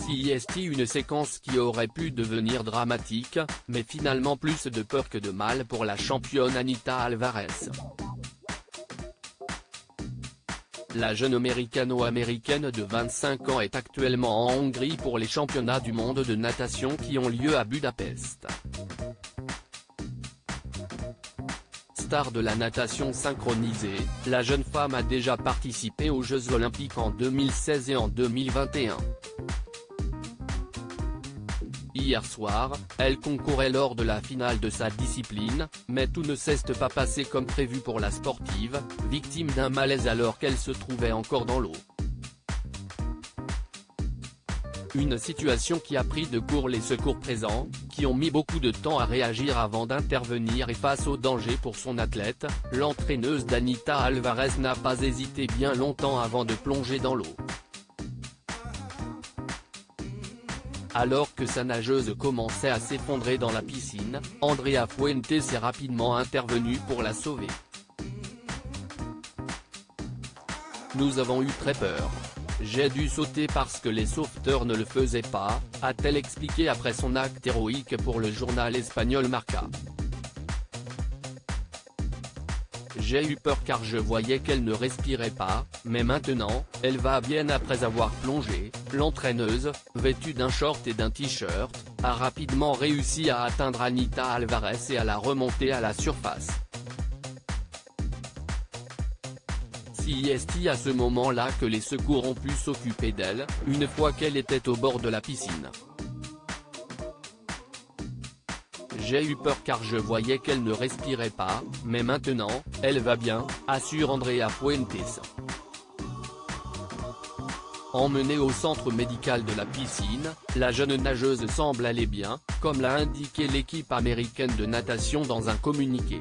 CIST, une séquence qui aurait pu devenir dramatique, mais finalement plus de peur que de mal pour la championne Anita Alvarez. La jeune américano-américaine de 25 ans est actuellement en Hongrie pour les championnats du monde de natation qui ont lieu à Budapest. Star de la natation synchronisée, la jeune femme a déjà participé aux Jeux Olympiques en 2016 et en 2021. Hier soir, elle concourait lors de la finale de sa discipline, mais tout ne s'est pas passé comme prévu pour la sportive, victime d'un malaise alors qu'elle se trouvait encore dans l'eau. Une situation qui a pris de court les secours présents, qui ont mis beaucoup de temps à réagir avant d'intervenir et face au danger pour son athlète, l'entraîneuse d'Anita Alvarez n'a pas hésité bien longtemps avant de plonger dans l'eau. Alors que sa nageuse commençait à s'effondrer dans la piscine, Andrea Fuentes est rapidement intervenue pour la sauver. Nous avons eu très peur. J'ai dû sauter parce que les sauveteurs ne le faisaient pas, a-t-elle expliqué après son acte héroïque pour le journal espagnol Marca. J'ai eu peur car je voyais qu'elle ne respirait pas, mais maintenant, elle va bien. Après avoir plongé, l'entraîneuse, vêtue d'un short et d'un t-shirt, a rapidement réussi à atteindre Anita Alvarez et à la remonter à la surface. CIST à ce moment-là que les secours ont pu s'occuper d'elle, une fois qu'elle était au bord de la piscine. J'ai eu peur car je voyais qu'elle ne respirait pas, mais maintenant, elle va bien, assure Andrea Fuentes. Emmenée au centre médical de la piscine, la jeune nageuse semble aller bien, comme l'a indiqué l'équipe américaine de natation dans un communiqué.